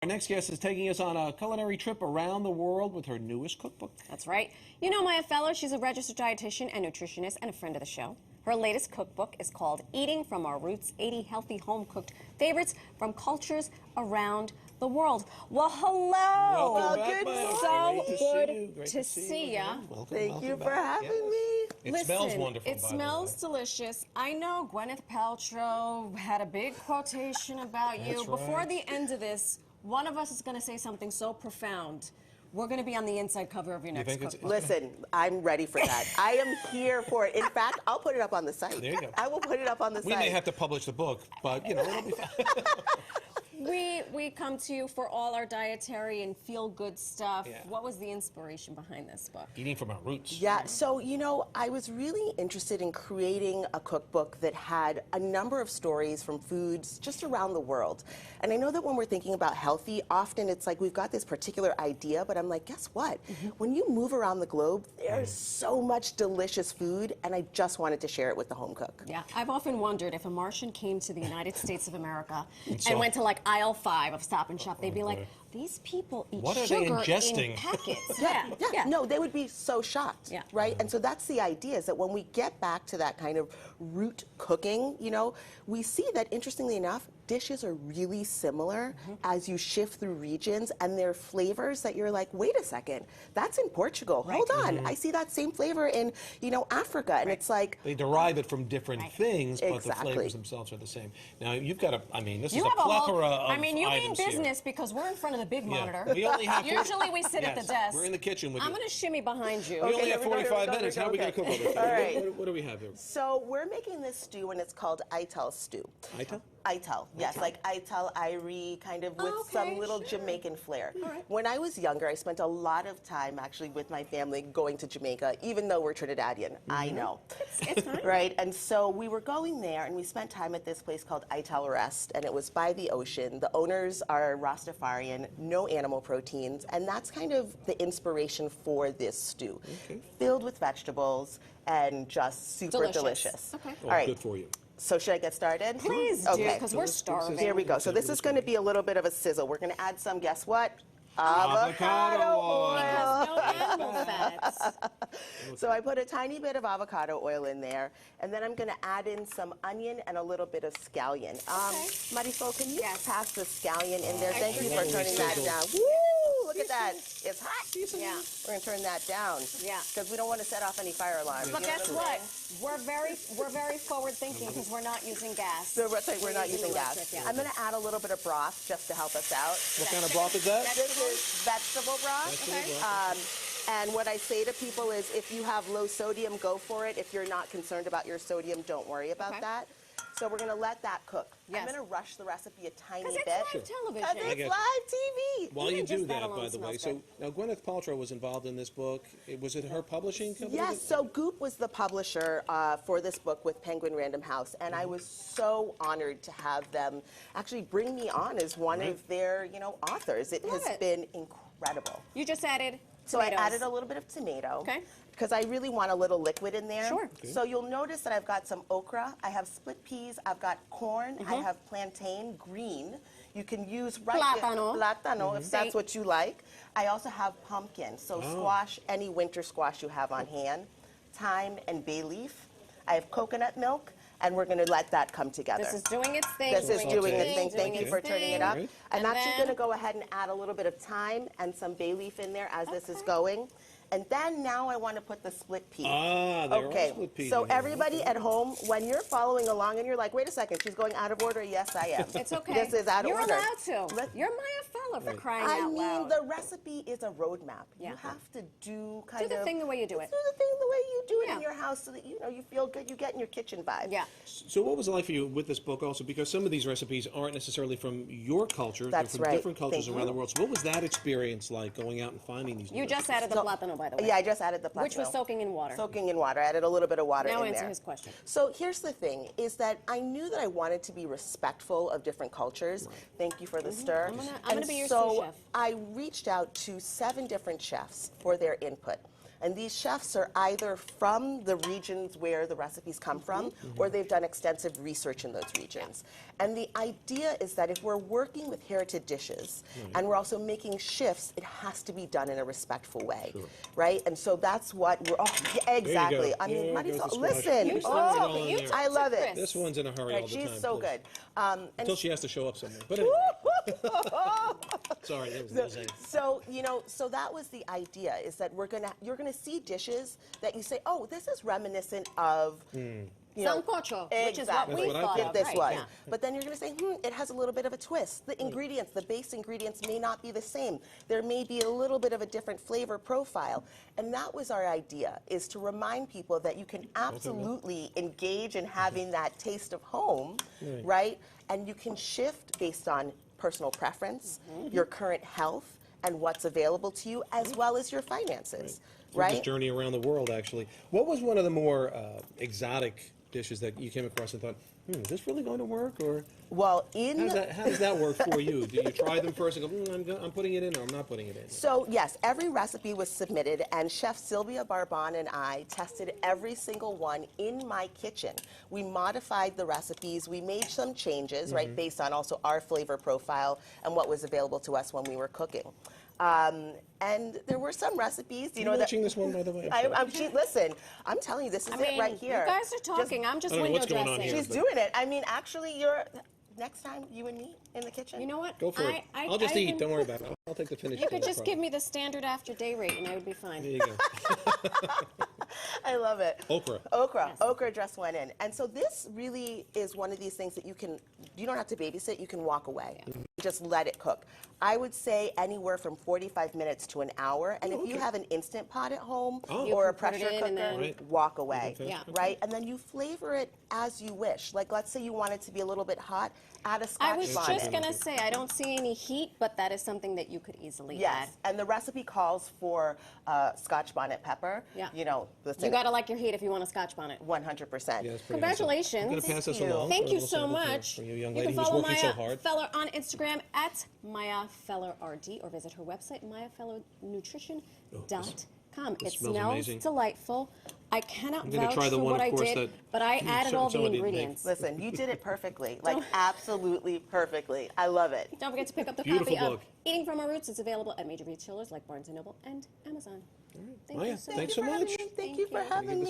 Our next guest is taking us on a culinary trip around the world with her newest cookbook. That's right. You know Maya Feller, she's a registered dietitian and nutritionist and a friend of the show. Her latest cookbook is called Eating from Our Roots, 80 Healthy Home-Cooked Favorites from Cultures Around the World. Well, hello. Welcome back, Good. Maya. So Great good to see you. Welcome, Thank you welcome for back. having me. It Listen, smells wonderful, it by smells the way. delicious. I know Gwyneth Paltrow had a big quotation about you. That's Before right. the end of this, one of us is going to say something so profound. We're going to be on the inside cover of your next think it's- cookbook. Listen, I'm ready for that. I am here for it. In fact, I'll put it up on the site. There you go. I will put it up on the We site. may have to publish the book, but, you know, it'll be fine. We come to you for all our dietary and feel-good stuff. Yeah. What was the inspiration behind this book? Eating from our roots. Yeah, so, you know, I was really interested in creating a cookbook that had a number of stories from foods just around the world. And I know that when we're thinking about healthy, often it's like we've got this particular idea, but I'm like, guess what? When you move around the globe, there's so much delicious food, and I just wanted to share it with the home cook. Yeah, I've often wondered if a Martian came to the United States of America So- and went to like aisle 5 of Stop and Shop, they'd be like, these people eat What are they sugar ingesting? in packets. Yeah. No, they would be so shocked, Yeah. right? And so that's the idea, is that when we get back to that kind of root cooking, you know, we see that, interestingly enough, dishes are really similar as you shift through regions, and they're flavors that you're like, wait a second, that's in Portugal. Hold on, I see that same flavor in, you know, Africa, and it's like, They derive it from different things, but the Exactly. flavors themselves are the same. Now, you've got a, I mean, this You is a have a whole, plethora of I mean, you mean items here. business because we're in front of the big Yeah. monitor. We only have Usually we sit at the Yes, desk. We're in the kitchen with I'm you. going to shimmy behind you. We only Okay, have here we go, 45 here we go, minutes. here How are we we go, going to cook all this? All right. What do we have here? so we're making this stew, and it's called Ital stew. Ital? Ital, yes, like Ital, Irie, kind of with Okay, some little sure. Jamaican flair. All right. When I was younger, I spent a lot of time actually with my family going to Jamaica, even though we're Trinidadian. I know. It's fine. Right, and so we were going there, and we spent time at this place called Ital Rest, and it was by the ocean. The owners are Rastafarian, no animal proteins, and that's kind of the inspiration for this stew. Okay. Filled with vegetables and just super delicious. Okay. Oh, All right. good for you. So should I get started? Please do, Okay. because we're starving. Here we go. So this is going to be a little bit of a sizzle. We're going to add some, guess what? Avocado oil. Because no animal fats. So I put a tiny bit of avocado oil in there, and then I'm going to add in some onion and a little bit of scallion. Marisol, can you Yes. pass the scallion in there? I Thank you sure for can. turning that Sizzle. down. Woo! Look at that. It's hot. Yeah. We're going to turn that down. Yeah. Because we don't want to set off any fire alarms. But You know guess I'm what? saying? We're very forward thinking because we're not using gas. So that's right, we're not using gas. electric, yeah. I'm going to add a little bit of broth just to help us out. What kind of broth is that? This is vegetable broth. Vegetable broth. And what I say to people is, if you have low sodium, go for it. If you're not concerned about your sodium, don't worry about Okay. that. So we're going to let that cook. Yes. I'm going to rush the recipe a tiny Because bit. it's live television. Because I it's get you. live TV. While Even you do just that that, alone by the way, smells so now Gwyneth Paltrow was involved in this book. Was it her publishing company? Yes, so Goop was the publisher for this book with Penguin Random House, and I was so honored to have them actually bring me on as one of their, you know, authors. It Love has it. been incredible. You just added So tomatoes. I added a little bit of tomato. Okay. Because I really want a little liquid in there. Sure. Okay. So you'll notice that I've got some okra, I have split peas, I've got corn, I Mm-hmm. have plantain, green. You can use Plátano. Plátano if that's Sí. what you like. I also have pumpkin, so squash, any winter squash you have on hand, thyme and bay leaf. I have coconut milk, and we're going to let that come together. This is doing its thing. This is doing its thing. doing Thank you its for turning it thing. up. Right. I'm And actually then- going to go ahead and add a little bit of thyme and some bay leaf in there as this is going. And then now I want to put the split pea. Ah, there Okay, are split peas so in here. everybody Okay. at home, when you're following along and you're like, wait a second, she's going out of order. Yes, I am. It's okay. This is out of You're order. allowed to. Let- You're Maya Feller for crying I out mean, loud. the recipe is a roadmap. Yeah. You have to do kind Do of the thing the way you do it. Do the thing the way you do it Yeah. in your house, so that you know you feel good. You get in your kitchen vibe. Yeah. So what was it like for you with this book also? Because some of these recipes aren't necessarily from your culture. That's They're from right. different cultures Thank around you. the world. So what was that experience like going out and finding these new You just recipes? added the So- plátano, by the way. Yeah, I just added the Which was plátano. soaking in water. Soaking in water. I added a little bit of water Now in answer there. his question. So here's the thing, is that I knew that I wanted to be respectful of different cultures. Thank you for the stir. I'm gonna be your sous so chef. I reached out to 7 different chefs for their input. And these chefs are either from the regions where the recipes come from, or they've done extensive research in those regions. And the idea is that if we're working with heritage dishes, and we're also making shifts, it has to be done in a respectful way, right? And so that's what we're, yeah, exactly. I mean, There goes the Marisol, squash. listen, You took it all in there. I love it. This one's in a hurry all Right, the time. she's so please. good. Until she has to show up somewhere. But anyway. Sorry, that was amazing. So, you know, so that was the idea, is that you're gonna see dishes that you say, oh, this is reminiscent of, you know, Sancocho, which is what exactly. we That's what I thought thought. of. This right, was. yeah. But then you're going to say, it has a little bit of a twist. The ingredients, the base ingredients may not be the same. There may be a little bit of a different flavor profile. And that was our idea, is to remind people that you can absolutely engage in having that taste of home, right? And you can shift based on personal preference, your current health, and what's available to you, as well as your finances, We're right? just journey around the world, actually. What was one of the more exotic dishes that you came across and thought, is this really going to work? Or Well, how does that work for you? Do you try them first and go, I'm putting it in, or I'm not putting it in? So yes, every recipe was submitted, and Chef Sylvia Barbon and I tested every single one in my kitchen. We modified the recipes, we made some changes, right, based on also our flavor profile and what was available to us when we were cooking. And there were some recipes, you know, that watching this one, by the way? I'm sorry. listen, I'm telling you, this is it right here. You guys are talking. I'm just I don't know window what's going on dressing. here. She's doing it. I mean, actually, next time you and me in the kitchen. You know what? Go for it. I'll just eat. Don't worry about it. I'll take the finish. You could just give me the standard after day rate, and I would be fine. There you go. I love it. Okra. Okra just went in. And so this really is one of these things that you don't have to babysit, you can walk away. You just let it cook. I would say anywhere from 45 minutes to an hour. And if you have an Instant Pot at home or a can put it pressure in and cooker, then- walk away. Yeah. Right? And then you flavor it as you wish. Like, let's say you want it to be a little bit hot, add a Scotch I was bonnet. just going to say, I don't see any heat, but that is something that you could easily Yes, add. and the recipe calls for Scotch bonnet pepper. Yeah. You know, listen, You got to like your heat if you want a Scotch bonnet. 100%. Yeah, it's pretty Congratulations. awesome. I'm going to pass this Thank you. along. Thank for a you little so sample for- much. For you young You lady can who's follow working Maya so hard. Feller on Instagram at Maya Feller RD, or visit her website, mayafellernutrition.com. It smells smells amazing. delightful. I cannot I'm gonna vouch try the for one, what of I course, did, that but I added all the someone didn't make. ingredients. Listen, you did it perfectly, like absolutely perfectly. I love it. Don't forget to pick up the Beautiful copy book. of Eating from Our Roots. It's available at major retailers like Barnes & Noble and Amazon. Thank Maya, you so thanks much. so much. Thank you for having me.